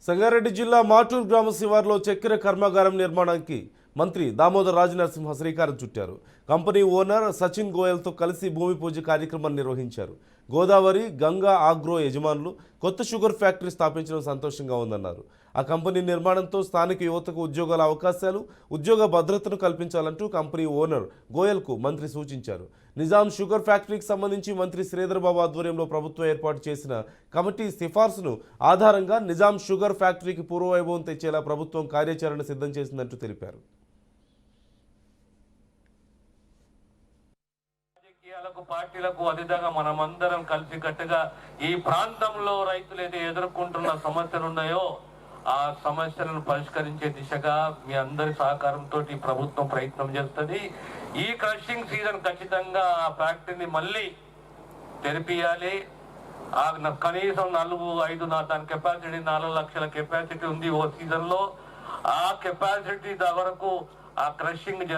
సంగారెడ్డి జిల్లా మాటూరు గ్రామ శివార్లో చక్కెర కర్మాగారం నిర్మాణానికి మంత్రి దామోదర్ రాజనరసింహ శ్రీకారం చుట్టారు. కంపెనీ ఓనర్ సచిన్ గోయల్తో కలిసి భూమి పూజ కార్యక్రమాన్ని నిర్వహించారు. గోదావరి గంగా ఆగ్రో యజమానులు కొత్త షుగర్ ఫ్యాక్టరీ స్థాపించడం సంతోషంగా ఉందన్నారు. ఆ కంపెనీ నిర్మాణంతో స్థానిక యువతకు ఉద్యోగాల అవకాశాలు, ఉద్యోగ భద్రతను కల్పించాలంటూ కంపెనీ ఓనర్ గోయల్కు మంత్రి సూచించారు. నిజాం షుగర్ ఫ్యాక్టరీకి సంబంధించి మంత్రి శ్రీధర్ బాబు ఆధ్వర్యంలో ప్రభుత్వం ఏర్పాటు చేసిన కమిటీ సిఫార్సును ఆధారంగా నిజాం షుగర్ ఫ్యాక్టరీకి పూర్వవైభవం తెచ్చేలా ప్రభుత్వం కార్యాచరణ సిద్ధం చేసిందంటూ తెలిపారు. పార్టీలకు అతీతంగా మనమందరం కలిసికట్టుగా ఈ ప్రాంతంలో రైతులు అయితే ఎదుర్కొంటున్న సమస్యలు ఉన్నాయో ఆ సమస్యలను పరిష్కరించే దిశగా మీ అందరి సహకారంతో ప్రభుత్వం ప్రయత్నం చేస్తుంది. ఈ క్రషింగ్ సీజన్ ఖచ్చితంగా ఆ ఫ్యాక్టరీని మళ్ళీ తెరిపియాలి. కనీసం 4-5 దాని కెపాసిటీ 4 లక్షల కెపాసిటీ ఉంది ఓ సీజన్ లో. ఆ కెపాసిటీ వరకు ఆ క్రషింగ్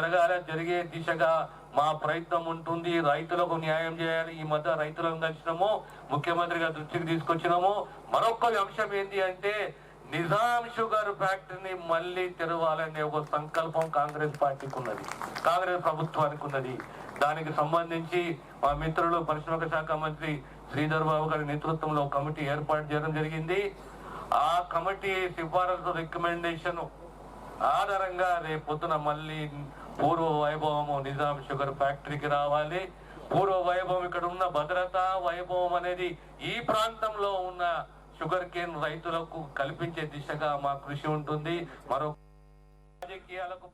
జరిగే దిశగా మా ప్రయత్నం ఉంటుంది. రైతులకు న్యాయం చేయాలి. ఈ మధ్య రైతులను కలిసినాము, ముఖ్యమంత్రి గారి దృష్టికి తీసుకొచ్చినాము. మరొక అంశం ఏంటి అంటే నిజాం షుగర్ ఫ్యాక్టరీని మళ్ళీ తెరవాలనే ఒక సంకల్పం కాంగ్రెస్ పార్టీకి ఉన్నది, కాంగ్రెస్ ప్రభుత్వానికి ఉన్నది. దానికి సంబంధించి మా మిత్రులు పరిశ్రమక శాఖ మంత్రి శ్రీధర్ బాబు గారి నేతృత్వంలో కమిటీ ఏర్పాటు చేయడం జరిగింది. ఆ కమిటీ సిఫారసు రికమెండేషన్ ఆధారంగా రేపొద్దున మళ్ళీ పూర్వ వైభవము నిజాం షుగర్ ఫ్యాక్టరీకి రావాలి. పూర్వ వైభవం, ఇక్కడ ఉన్న భద్రత వైభవం అనేది ఈ ప్రాంతంలో ఉన్న షుగర్ కేన్ రైతులకు కల్పించే దిశగా మా కృషి ఉంటుంది. మరో రాజకీయాలకు